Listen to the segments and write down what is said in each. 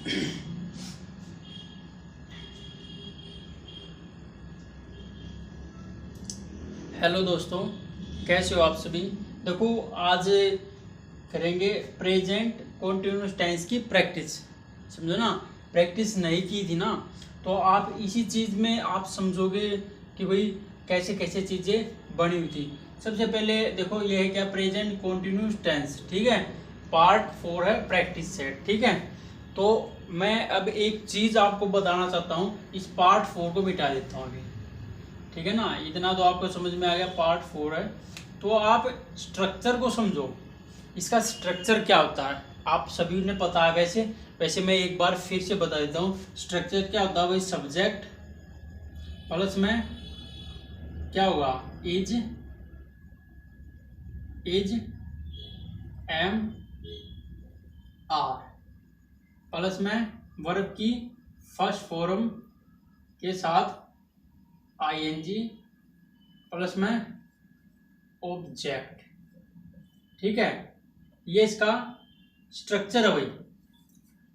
Hello दोस्तों, कैसे हो आप सभी। देखो, आज करेंगे प्रेजेंट कॉन्टिन्यूस टेंस की प्रैक्टिस। समझो ना, प्रैक्टिस नहीं की थी ना, तो आप इसी चीज़ में आप समझोगे कि भाई कैसे कैसे चीज़ें बनी हुई थी। सबसे पहले देखो, ये है क्या, प्रेजेंट कॉन्टिन्यूस टेंस। ठीक है, पार्ट 4 है प्रैक्टिस सेट। ठीक है, तो मैं अब एक चीज़ आपको बताना चाहता हूँ, इस पार्ट 4 को मिटा देता हूँ अभी। ठीक है ना, इतना तो आपको समझ में आ गया, पार्ट 4 है। तो आप स्ट्रक्चर को समझो, इसका स्ट्रक्चर क्या होता है आप सभी ने पता है। वैसे वैसे मैं एक बार फिर से बता देता हूँ, स्ट्रक्चर क्या होता है भाई। सब्जेक्ट प्लस में क्या होगा, इज एम आर, प्लस में वर्ब की फर्स्ट फॉर्म के साथ आईएनजी, प्लस में ऑब्जेक्ट। ठीक है, ये इसका स्ट्रक्चर है भाई,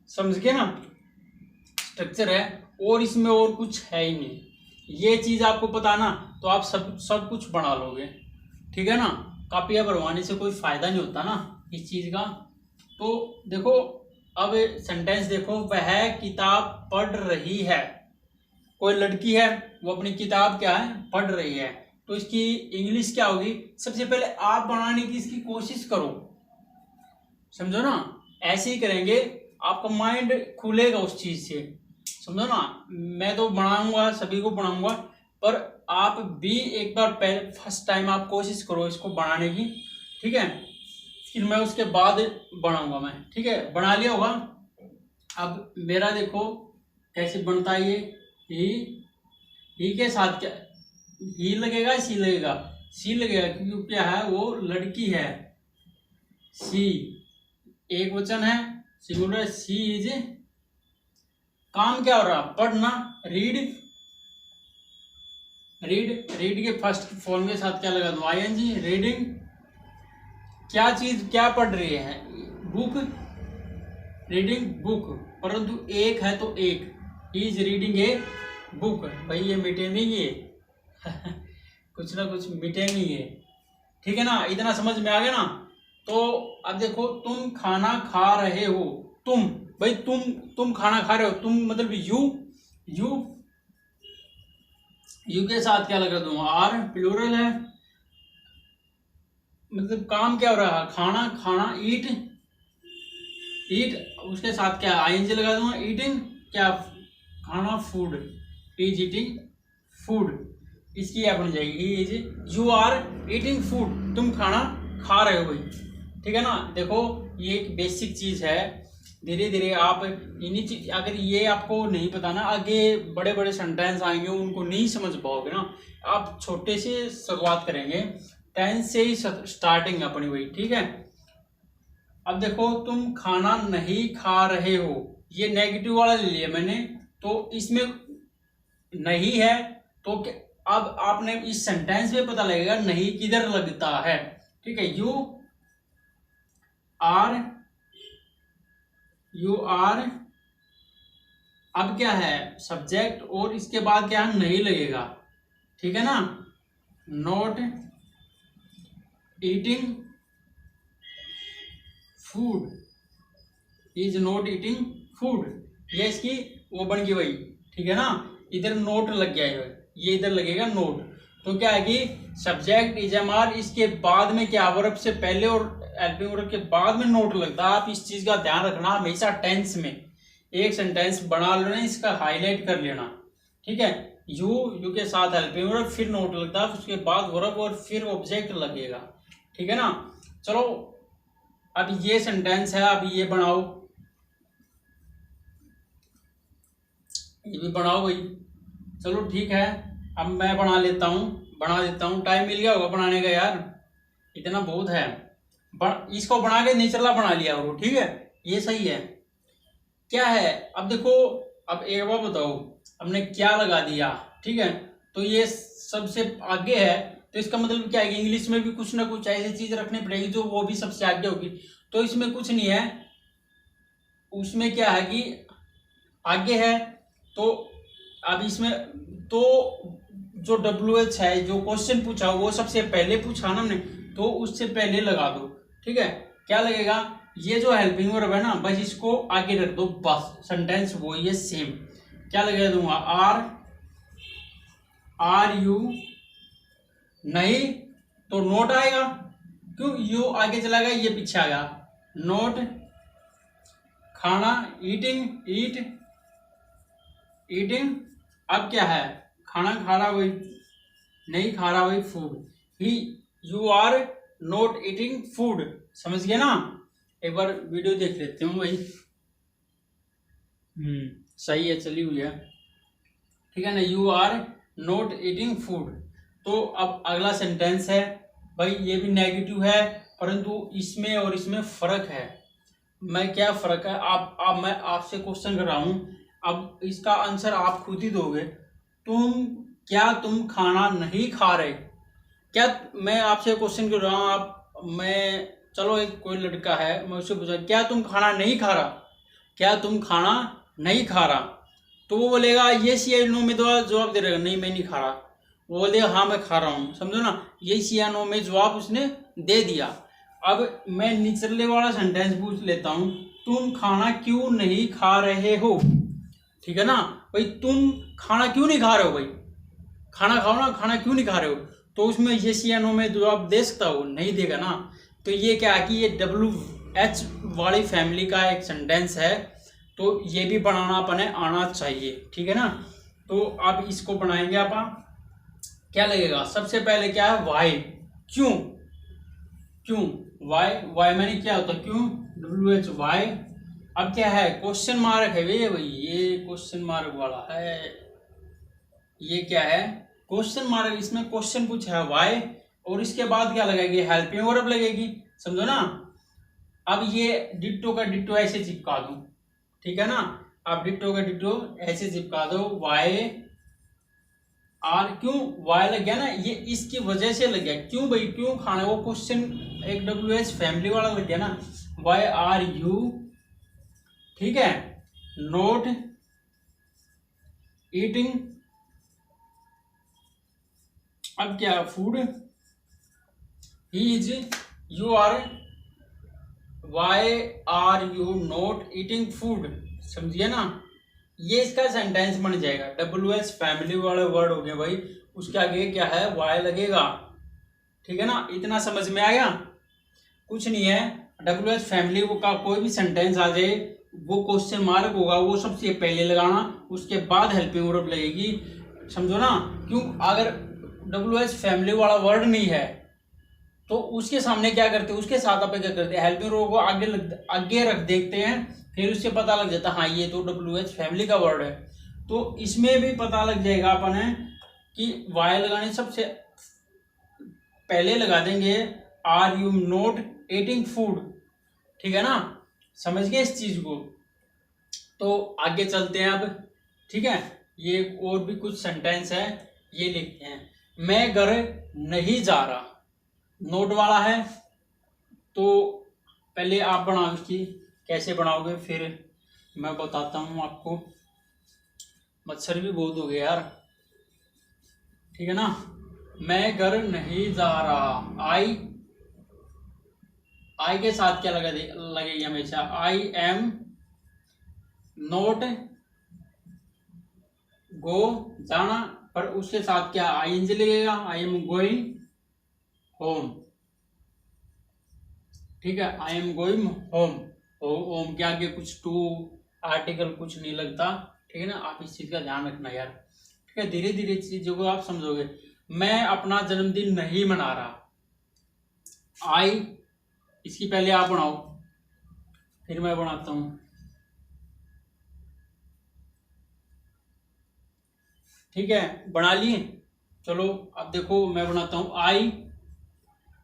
समझ गए ना। स्ट्रक्चर है और इसमें और कुछ है ही नहीं। ये चीज आपको पता ना, तो आप सब कुछ बना लोगे। ठीक है ना, कॉपियां भरवाने से कोई फायदा नहीं होता ना इस चीज का। तो देखो, अब सेंटेंस देखो, वह किताब पढ़ रही है। कोई लड़की है, वो अपनी किताब क्या है, पढ़ रही है। तो इसकी इंग्लिश क्या होगी। सबसे पहले आप बनाने की इसकी कोशिश करो, समझो ना। ऐसे ही करेंगे, आपका माइंड खुलेगा उस चीज से, समझो ना। मैं तो बनाऊंगा, सभी को बनाऊंगा, पर आप भी एक बार पहले फर्स्ट टाइम आप कोशिश करो इसको बनाने की। ठीक है, फिर मैं उसके बाद बनाऊंगा मैं। ठीक है, बना लिया होगा। अब मेरा देखो कैसे बनता है ये। ही के साथ क्या, ही लगेगा, सी लगेगा, सी लगेगा, क्योंकि क्या है, वो लड़की है। सी एक वचन है, सिंगुलर। सी इज, काम क्या हो रहा, पढ़ना, रीड। रीड के फर्स्ट फॉर्म के साथ क्या लगा दूं, आईएनजी, रीडिंग। क्या चीज क्या पढ़ रही है, बुक, रीडिंग बुक। परंतु एक है तो एक, इज रीडिंग ए बुक। भाई ये मिटेंगे ये कुछ ना कुछ मिटेंगे ये। ठीक है ना, इतना समझ में आ गया ना। तो अब देखो, तुम खाना खा रहे हो। तुम भाई, तुम खाना खा रहे हो, तुम मतलब यू यू के साथ क्या लगा दूं, आर, प्लूरल है। मतलब काम क्या हो रहा है, खाना खाना, ईट उसके साथ क्या आईएनजी लगा दूंगा, ईटिंग क्या, खाना, फूड, इज ईटिंग फूड। इसकी क्या बन जाएगी, is you are eating food, तुम खाना खा रहे हो भाई। ठीक है ना, देखो ये एक बेसिक चीज है। धीरे धीरे आप इन्हीं चीज, अगर ये आपको नहीं पता ना, आगे बड़े बड़े सेंटेंस आएंगे उनको नहीं समझ पाओगे ना। आप छोटे से शुरुआत करेंगे, टेंस से ही स्टार्टिंग अपनी भाई। ठीक है, अब देखो, तुम खाना नहीं खा रहे हो, ये नेगेटिव वाला ले लिया मैंने, तो इसमें नहीं है। तो अब आपने इस सेंटेंस में पता लगेगा नहीं किधर लगता है। ठीक है, यू आर, अब क्या है, सब्जेक्ट, और इसके बाद क्या है, नहीं लगेगा। ठीक है ना, not eating food, is not eating food, ये इसकी वो बन गई भाई। ठीक है ना, इधर नोट लग गया है, ये इधर लगेगा नोट। तो क्या है कि सब्जेक्ट इज एम आर, इसके बाद में क्या, वर्ब से पहले और हेल्पिंग वर्ब के बाद में नोट लगता है। आप इस चीज का ध्यान रखना हमेशा टेंस में। एक सेंटेंस बना लेना, इसका हाईलाइट कर लेना। ठीक है, यू के साथ हेल्पिंग वर्ब, फिर नोट लगता है, उसके बाद वर्ब और फिर ऑब्जेक्ट लगेगा। ठीक है ना, चलो अब ये सेंटेंस है, अब ये बनाओ, ये भी बनाओ भाई। चलो ठीक है, अब मैं बना देता हूँ। टाइम मिल गया होगा बनाने का यार, इतना बहुत है। इसको बना के निचला बना लिया करो। ठीक है, ये सही है। क्या है, अब देखो, अब एक बार बताओ, हमने क्या लगा दिया। ठीक है, तो ये सबसे आगे है, तो इसका मतलब क्या है कि इंग्लिश में भी कुछ ना कुछ ऐसी चीज रखनी पड़ेगी जो वो भी सबसे आगे होगी। तो इसमें कुछ नहीं है, उसमें क्या है कि आगे है। तो अब इसमें तो जो WH है, जो क्वेश्चन पूछा वो सबसे पहले पूछा ना हमने, तो उससे पहले लगा दो। ठीक है, क्या लगेगा, ये जो हेल्पिंग वर्ब है ना, बस इसको आगे रख दो, बस सेंटेंस वो ये सेम। क्या लगा दूंगा, आर यू, नहीं तो नोट आएगा, क्यों, यू आगे चला गया, ये पीछे आ गया, नोट खाना, ईटिंग, ईटिंग, अब क्या है, खाना खा रहा वही, नहीं खा रहा वही फूड, ही, you are not eating food. समझ गए ना, एक बार वीडियो देख लेते हूँ भाई। सही है, चली हुई है, ठीक है ना, you are not eating food. तो अब अगला सेंटेंस है भाई, ये भी नेगेटिव है, परंतु इसमें और इसमें फर्क है। मैं क्या फर्क है, आप मैं आपसे क्वेश्चन कर रहा हूं, अब इसका आंसर आप खुद ही दोगे। तुम खाना नहीं खा रहे, क्या, मैं आपसे क्वेश्चन कर रहा हूं, मैं चलो एक कोई लड़का है, मैं उससे पूछा क्या तुम खाना नहीं खा रहा, क्या तुम खाना नहीं खा रहा, तो वो बोलेगा यस या नो में जवाब दे रहेगा, नहीं मैं नहीं खा रहा, वो बोलेगा हाँ मैं खा रहा हूँ। समझो ना, यस या नो में जवाब उसने दे दिया। अब मैं निचले वाला सेंटेंस पूछ लेता हूँ, तुम खाना क्यों नहीं खा रहे हो, ठीक है ना भाई, तुम खाना क्यों नहीं खा रहे हो भाई, खाना खाओ ना, खाना क्यों नहीं खा रहे हो, तो उसमें यस या नो में जवाब दे सकता हो, नहीं देगा ना। तो ये क्या है कि ये WH वाली फैमिली का एक सेंटेंस है, तो ये भी बनाना अपने आना चाहिए, ठीक है ना। तो अब इसको बनाएंगे अपन, क्या लगेगा, सबसे पहले क्या है, वाई, क्यों, क्यों, वाई मैंने क्या होता है, क्यों, WH वाई। अब क्या है, क्वेश्चन मार्क है भाई, ये क्वेश्चन मार्क वाला है, ये क्या है, क्वेश्चन मार्क, इसमें क्वेश्चन पूछा है वाई, और इसके बाद क्या लगेगी, हेल्पिंग वर्ब लगेगी, समझो ना। अब ये डिट्टो का डिट्टो ऐसे चिपका दूं, ठीक है ना, अब डिट्टो का डिट्टो ऐसे चिपका दो, वाई आर, क्यों वाई लग गया ना, ये इसकी वजह से लग गया, क्यों भाई, क्यों खाना, वो क्वेश्चन एक WH फैमिली वाला लग गया ना, वाई आर यू, ठीक है, नोट ईटिंग, अब क्या, food, he is, you are, why are you not eating food, समझिए ना, ये इसका सेंटेंस बन जाएगा। WH फैमिली वाले वर्ड हो गए भाई, उसके आगे क्या है, वाई लगेगा, ठीक है ना, इतना समझ में आया, कुछ नहीं है। WH फैमिली का कोई भी सेंटेंस आ जाए, वो क्वेश्चन मार्क होगा, वो सबसे पहले लगाना, उसके बाद हेल्पिंग वर्ब लगेगी, समझो ना। क्यों, अगर WH फैमिली वाला वर्ड नहीं है तो उसके सामने क्या करते हैं, उसके साथ अपन क्या करते हैं, हेल्पिंग वर्ब को आगे रख देखते हैं, फिर उससे पता लग जाता है हाँ ये तो WH फैमिली का वर्ड है। तो इसमें भी पता लग जाएगा अपन है कि वाई लगाने सबसे पहले लगा देंगे, are you not eating food, ठीक है ना, समझ गए इस चीज को। तो आगे चलते हैं अब, ठीक है, ये और भी कुछ सेंटेंस है, ये लिखते हैं, मैं घर नहीं जा रहा, नोट वाला है, तो पहले आप बनाओ इसकी, कैसे बनाओगे फिर मैं बताता हूँ आपको। मच्छर भी बहुत हो गया यार, ठीक है ना, मैं घर नहीं जा रहा, आई के साथ क्या लगेगी हमेशा, आई एम नोट गो, जाना, पर उसके साथ क्या ING लगेगा, आई एम गोइंग होम, ठीक है, I am going home, home के आगे कुछ टू आर्टिकल कुछ नहीं लगता, ठीक है ना, आप इस चीज का ध्यान रखना यार, ठीक है, धीरे धीरे चीजों को आप समझोगे। मैं अपना जन्मदिन नहीं मना रहा, आई, इसकी पहले आप बनाओ फिर मैं बनाता हूं, ठीक है, बना लिए, चलो अब देखो मैं बनाता हूं,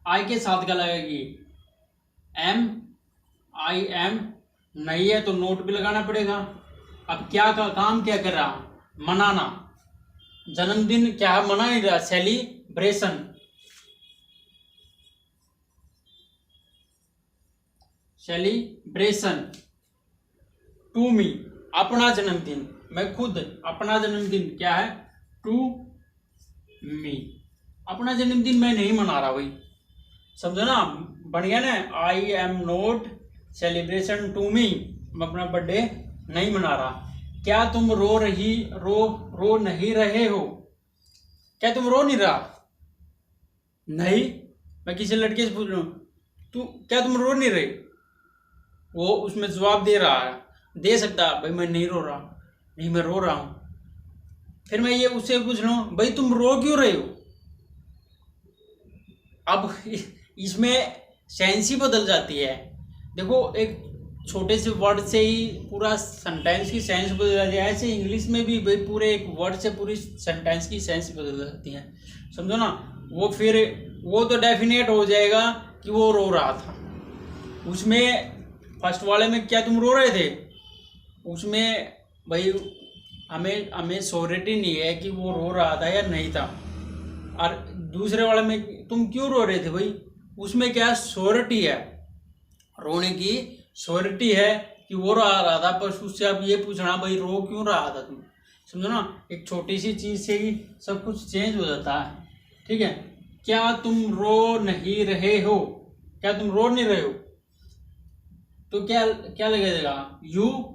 आई के साथ क्या लगेगी, एम, आई एम, नहीं है तो नोट भी लगाना पड़ेगा। अब क्या का काम क्या कर रहा, मनाना, जन्मदिन क्या है, मना नहीं रहा, सेलिब्रेशन, सेलिब्रेशन, टू मी, अपना जन्मदिन, मैं खुद, अपना जन्मदिन क्या है, टू मी। अपना जन्मदिन मैं नहीं मना रहा भाई, समझो ना, बढ़िया ना। I am not celebration to me, मैं अपना बर्थडे नहीं मना रहा। क्या तुम रो नहीं रहे हो? क्या तुम रो नहीं रहा? नहीं, मैं किसी लड़के से पूछ रहा हूँ, क्या तुम रो नहीं रहे? वो उसमें जवाब दे रहा है, दे सकता भाई मैं नहीं रो रहा, नहीं मैं रो रहा हूँ। फिर मैं ये उससे पूछ रहा हूँ, भाई तुम रो क्यों रहे हो? अब इसमें सेंस ही बदल जाती है। देखो, एक छोटे से वर्ड से ही पूरा सेंटेंस की सेंस बदल जाती है। ऐसे इंग्लिश में भी भाई पूरे एक वर्ड से पूरी सेंटेंस की सेंस बदल जाती है, समझो ना। वो तो डेफिनेट हो जाएगा कि वो रो रहा था। उसमें फर्स्ट वाले में क्या तुम रो रहे थे, उसमें भाई हमें श्योरिटी नहीं है कि वो रो रहा था या नहीं था। और दूसरे वाले में तुम क्यों रो रहे थे भाई, उसमें क्या श्योरिटी है, रोने की श्योरिटी है कि वो रो रहा था। पर उससे अब ये पूछना भाई रो क्यों रहा था तुम, समझो ना। एक छोटी सी चीज से ही सब कुछ चेंज हो जाता है, ठीक है। क्या तुम रो नहीं रहे हो? क्या तुम रो नहीं रहे हो? तो क्या लगेगा, यू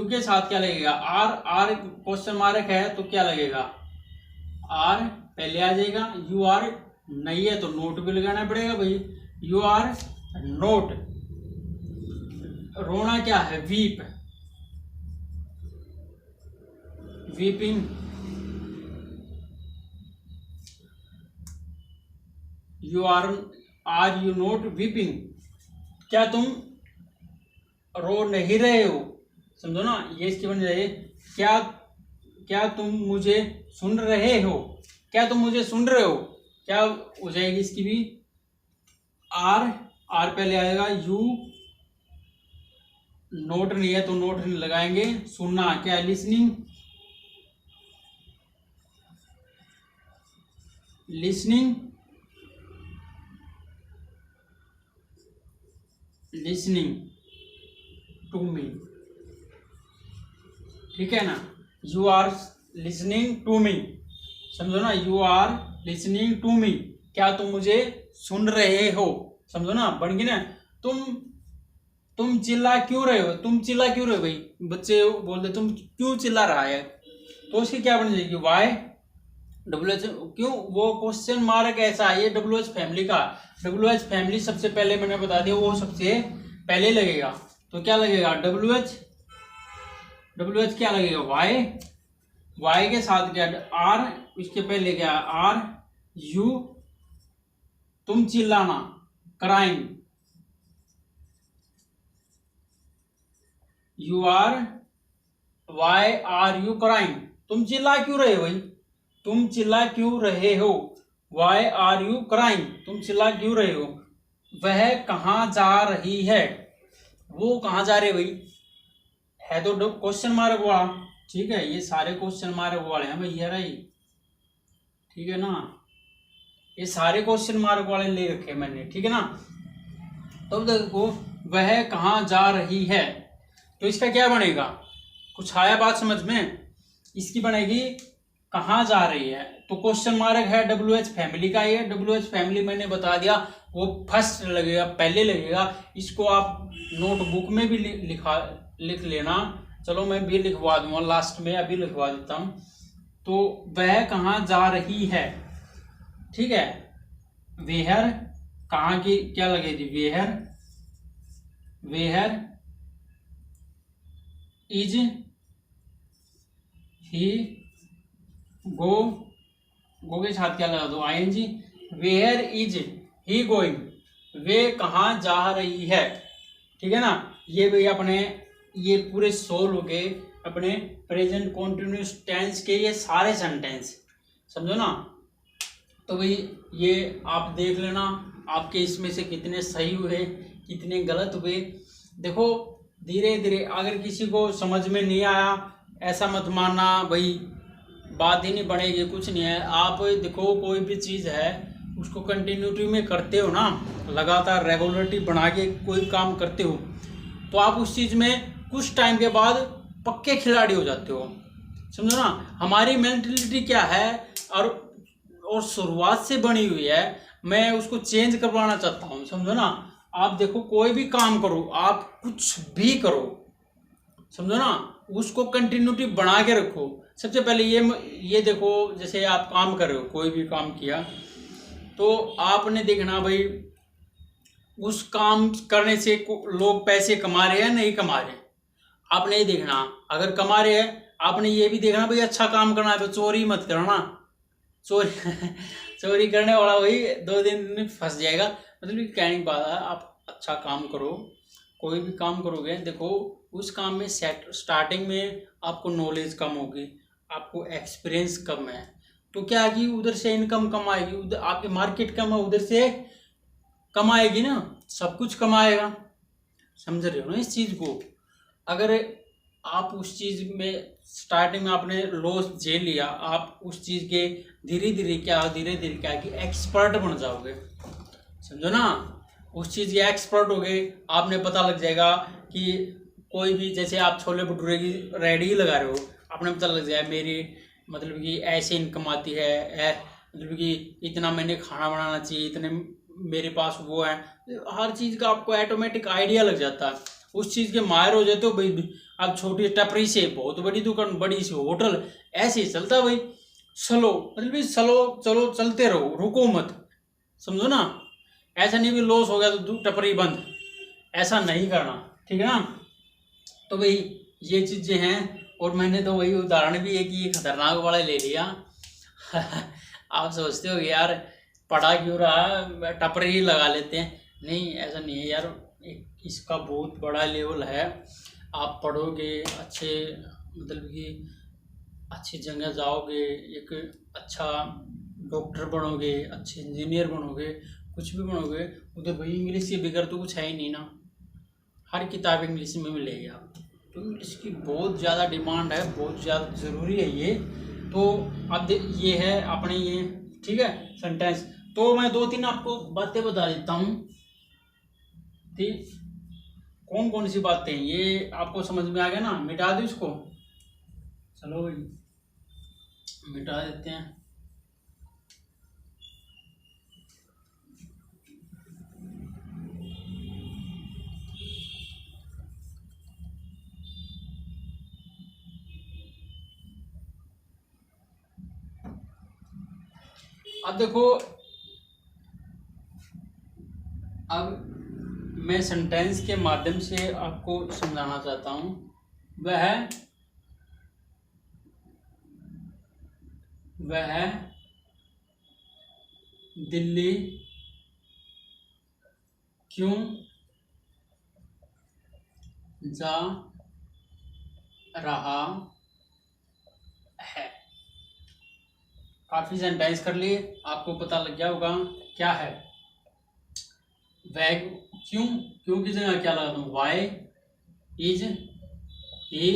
के साथ क्या लगेगा, आर क्वेश्चन मार्क है तो क्या लगेगा, आर पहले आ जाएगा। यू आर नहीं है तो नोट भी लगाना पड़ेगा भाई, यू आर नोट। रोना क्या है, weeping. You are you not weeping? क्या तुम रो नहीं रहे हो, समझो ना। ये इसकी बन जाए, क्या तुम मुझे सुन रहे हो? क्या तुम मुझे सुन रहे हो? क्या हो जाएगी इसकी भी, आर पहले आएगा। यू नोट नहीं है तो नोट नहीं लगाएंगे। सुनना क्या है, लिसनिंग। टू मी, ठीक है ना। You are listening to me, समझो ना, you are listening to me. क्या तुम मुझे सुन रहे हो, समझो ना, बन गई ना। तुम चिल्ला क्यों रहे हो? तुम चिल्ला क्यों रहे हो भाई? बच्चे बोलते तुम क्यों चिल्ला रहा है, तो उसकी क्या बन जाएगी, वाई। WH क्यों, वो क्वेश्चन मार्क ऐसा है, ये WH फैमिली का। WH फैमिली सबसे पहले मैंने बता दिया, वो सबसे पहले लगेगा। तो क्या लगेगा, WH क्या लगेगा, वाई के साथ क्या, आर, इसके पहले क्या, आर यू, तुम चिल्लाना, crying, you are, why are you crying? तुम चिल्ला क्यों रहे हो भाई, तुम चिल्ला क्यों रहे हो, वाई आर यू क्राइम? तुम चिल्ला क्यों रहे हो। वह कहाँ जा रही है, वो कहाँ जा रहे भाई, है तो क्वेश्चन मार्क वाला, ठीक है। ये सारे क्वेश्चन मार्क वाले हैं भाई, ये रही, ठीक है ना। ये सारे क्वेश्चन मार्क वाले ले रखे मैंने, ठीक है ना। तो देखो, वह कहाँ जा रही है, तो इसका क्या बनेगा, कुछ आया बात समझ में? इसकी बनेगी कहाँ जा रही है, तो क्वेश्चन मार्क है, WH फैमिली का। ये WH फैमिली मैंने बता दिया, वो फर्स्ट लगेगा, पहले लगेगा। इसको आप नोटबुक में भी लिख लेना। चलो मैं भी लिखवा दूंगा लास्ट में, अभी लिखवा देता हूँ। तो वह कहाँ जा रही है, ठीक है। वेहर कहाँ की क्या लगेगी, वेहर इज ही गो के साथ क्या लगा दो, ING। Where is he going, वे कहाँ जा रही है, ठीक है ना। ये भाई अपने ये पूरे सोल्व हो गए अपने प्रेजेंट कॉन्टिन्यूस टेंस के ये सारे सेंटेंस, समझो ना। तो भाई ये आप देख लेना, आपके इसमें से कितने सही हुए कितने गलत हुए। देखो धीरे धीरे, अगर किसी को समझ में नहीं आया ऐसा मत मानना भाई, बात ही नहीं बनेगी, कुछ नहीं है। आप देखो कोई भी चीज़ है उसको कंटिन्यूटी में करते हो ना, लगातार रेगुलरिटी बना के कोई काम करते हो, तो आप उस चीज़ में कुछ टाइम के बाद पक्के खिलाड़ी हो जाते हो। समझो ना, हमारी मेंटलिटी क्या है और शुरुआत से बनी हुई है, मैं उसको चेंज करवाना चाहता हूँ। समझो ना, आप देखो कोई भी काम करो, आप कुछ भी करो, समझो ना, उसको कंटिन्यूटी बना के रखो। सबसे पहले ये देखो, जैसे आप काम कर रहे हो, कोई भी काम किया तो आपने देखना भाई उस काम करने से लोग पैसे कमा रहे हैं नहीं कमा रहे, आपने ये देखना। अगर कमा रहे हैं, आपने ये भी देखना भाई अच्छा काम करना है तो चोरी मत करना। चोरी चोरी करने वाला वही 2 दिन में फंस जाएगा। मतलब ये कहने की बात है, आप अच्छा काम करो, कोई भी काम करोगे, देखो उस काम में स्टार्टिंग में आपको नॉलेज कम होगी, आपको एक्सपीरियंस कम है, तो क्या है कि उधर से इनकम कम आएगी, उधर आपकी मार्केट कम है, उधर से कमाएगी ना, सब कुछ कमाएगा। समझ रहे हो ना इस चीज़ को। अगर आप उस चीज़ में स्टार्टिंग में आपने लॉस झेल लिया, आप उस चीज़ के धीरे धीरे क्या कि एक्सपर्ट बन जाओगे। समझो ना, उस चीज़ के एक्सपर्ट हो गए, आपने पता लग जाएगा कि कोई भी, जैसे आप छोले भटूरे की रेडी लगा रहे हो, आपने पता लग जाएगा मेरी मतलब कि ऐसे इनकम आती है, मतलब कि इतना मैंने खाना बनाना चाहिए, इतने मेरे पास वो है, हर चीज़ का आपको ऑटोमेटिक आइडिया लग जाता है। उस चीज़ के माहिर हो जाते हो भाई। अब छोटी टपरी से बहुत बड़ी दुकान, बड़ी सी होटल, ऐसे ही चलता भाई। स्लो मतलब स्लो चलो, चलते रहो, रुको मत। समझो ना, ऐसा नहीं भी लॉस हो गया तो टपरी बंद, ऐसा नहीं करना, ठीक है ना। तो भाई ये चीज़ें हैं, और मैंने तो वही उदाहरण भी है कि ये खतरनाक वाला ले लिया। आप सोचते हो यार पढ़ा क्यों रहा, टपरी ही लगा लेते हैं। नहीं, ऐसा नहीं है यार, इसका बहुत बड़ा लेवल है। आप पढ़ोगे अच्छे, मतलब कि अच्छी जगह जाओगे, एक अच्छा डॉक्टर बनोगे, अच्छे इंजीनियर बनोगे, कुछ भी बनोगे, उधर भाई इंग्लिश के बगैर तो कुछ है ही नहीं ना। हर किताब इंग्लिश में मिलेगी आपको, तो इंग्लिश की बहुत ज़्यादा डिमांड है, बहुत ज़्यादा ज़रूरी है ये। तो अब ये है अपने ये, ठीक है, सेंटेंस। तो मैं 2-3 आपको बातें बता देता हूँ, ठीक। कौन कौन सी बातें ये आपको समझ में आ गया ना, मिटा दो इसको। चलो भाई मिटा देते हैं। अब देखो, अब मैं सेंटेंस के माध्यम से आपको समझाना चाहता हूँ। वह दिल्ली क्यों जा रहा है। काफी सेंटेंस कर लिए, आपको पता लग गया होगा क्या है वह क्यों। क्यों की जगह क्या लगा दूं, वाई इज ही,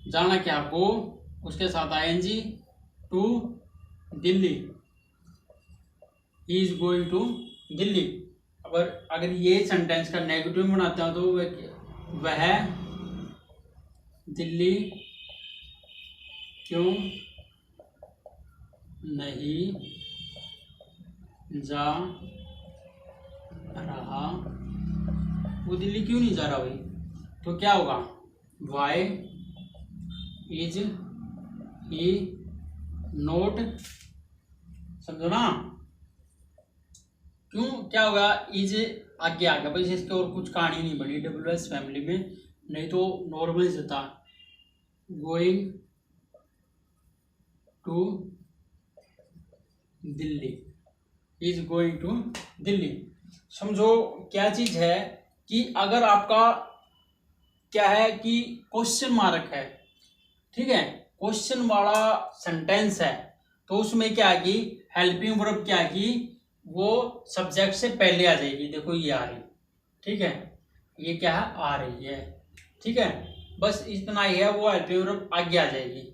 जाना क्या गो, उसके साथ ING, to Delhi, he is going to Delhi. अगर ये सेंटेंस का नेगेटिव बनाते हैं तो वह दिल्ली क्यों नहीं जा रहा, वो दिल्ली क्यों नहीं जा रहा भाई, तो क्या होगा, वाई इज ही नोट। समझो ना, क्यों क्या होगा, इज आगे आ गया भाई, इसके और कुछ कहानी नहीं बनी WS फैमिली में, नहीं तो नॉर्मल से था going to Delhi, is going to Delhi. समझो क्या चीज है कि अगर आपका क्या है कि क्वेश्चन मार्क है, ठीक है, क्वेश्चन वाला सेंटेंस है, तो उसमें क्या है कि हेल्पिंग वर्ब क्या है कि वो सब्जेक्ट से पहले आ जाएगी। देखो ये आ रही, ठीक है, ये क्या है, आ रही है, ठीक है, बस इतना ही है, वो हेल्पिंग वर्ब आगे आ जाएगी।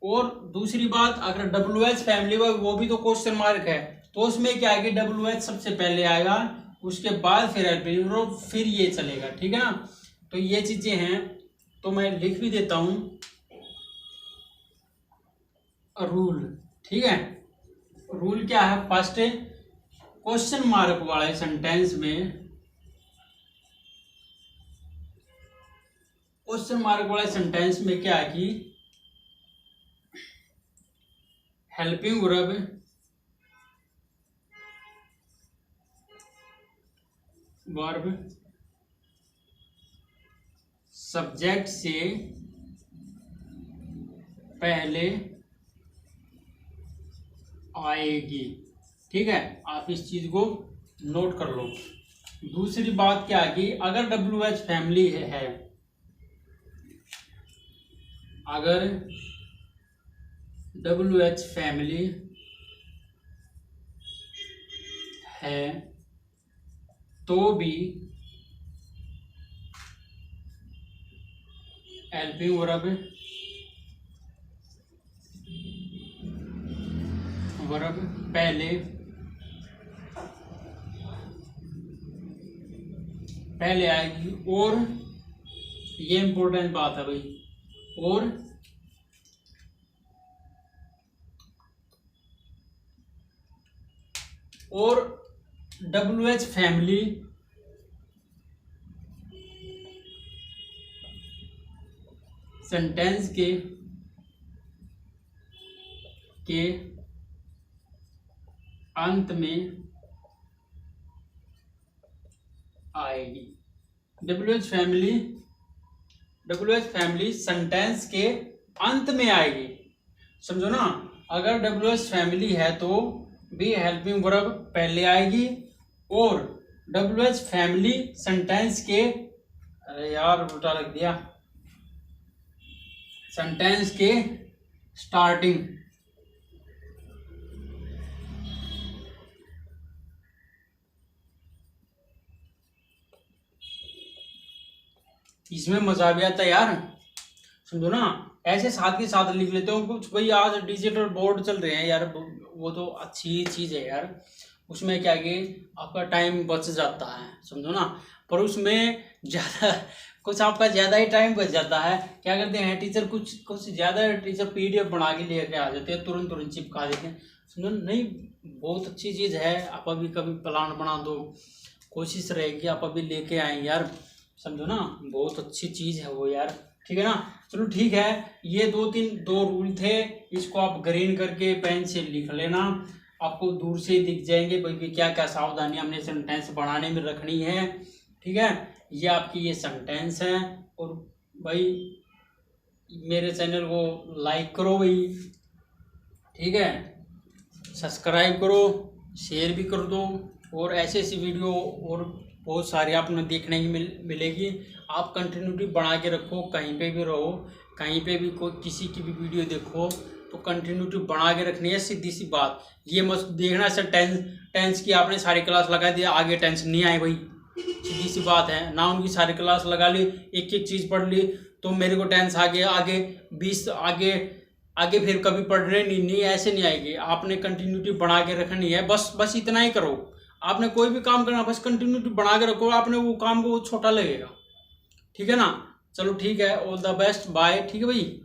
और दूसरी बात, अगर WH फैमिली वर्ब, वो भी तो क्वेश्चन मार्क है, तो उसमें क्या है कि WH सबसे पहले आएगा, उसके बाद फिर हेल्पिंग वर्ब, फिर ये चलेगा, ठीक है ना। तो ये चीजें हैं, तो मैं लिख भी देता हूं रूल, ठीक है। रूल क्या है, फर्स्ट क्वेश्चन मार्क वाले सेंटेंस में, क्वेश्चन मार्क वाले सेंटेंस में क्या है कि हेल्पिंग वर्ब सब्जेक्ट से पहले आएगी, ठीक है। आप इस चीज को नोट कर लो। दूसरी बात क्या है कि अगर WH फैमिली है, अगर WH फैमिली है तो भी हेल्पिंग वर्ब पहले आएगी। और ये इंपॉर्टेंट बात है भाई, और WH फैमिली सेंटेंस के अंत में आएगी। WH फैमिली सेंटेंस के अंत में आएगी, समझो ना। अगर WH फैमिली है तो भी हेल्पिंग वर्ब पहले आएगी, और WH फैमिली सेंटेंस के, अरे यार उल्टा रख दिया, सेंटेंस के स्टार्टिंग, इसमें मजा भी आता है यार, समझो ना। ऐसे साथ के साथ लिख लेते हो कुछ भाई, आज डिजिटल बोर्ड चल रहे हैं यार, वो तो अच्छी चीज है यार। उसमें क्या कि आपका टाइम बच जाता है, समझो ना। पर उसमें ज़्यादा कुछ आपका ज़्यादा ही टाइम बच जाता है। क्या करते हैं टीचर, कुछ ज़्यादा टीचर PDF बना के लेके आ जाते हैं, तुरंत चिपका देते हैं, समझो नहीं। बहुत अच्छी चीज़ है, आप अभी कभी प्लान बना दो, कोशिश रहेगी आप अभी लेके आए यार, समझो ना। बहुत अच्छी चीज़ है वो यार, ठीक है ना। चलो ठीक है, ये दो रूल थे, इसको आप ग्रीन करके पेन से लिख लेना, आपको दूर से दिख जाएंगे भाई क्या क्या सावधानी हमने सेंटेंस बनाने में रखनी है, ठीक है। ये आपकी ये सेंटेंस है। और भाई मेरे चैनल को लाइक करो भाई, ठीक है, सब्सक्राइब करो, शेयर भी कर दो, और ऐसे वीडियो और बहुत सारी आपने देखने की मिलेगी। आप कंटिन्यूटी बना के रखो, कहीं पे भी रहो, कहीं पे भी कोई किसी की भी वीडियो देखो तो कंटिन्यूटी बना के रखनी है, सीधी सी बात। ये मत देखना सर टेंस की आपने सारी क्लास लगा दी, आगे टेंस नहीं आए भाई, सीधी सी बात है ना। उनकी सारी क्लास लगा ली, एक एक चीज़ पढ़ ली, तो मेरे को टेंस आगे 20 आगे फिर कभी पढ़ने नहीं, ऐसे नहीं आएगी। आपने कंटिन्यूटी बना के रखनी है, बस इतना ही करो। आपने कोई भी काम करना, बस कंटिन्यूटी बना के रखो, आपने वो काम को छोटा लगेगा, ठीक है ना। चलो ठीक है, ऑल द बेस्ट, बाय, ठीक है भाई।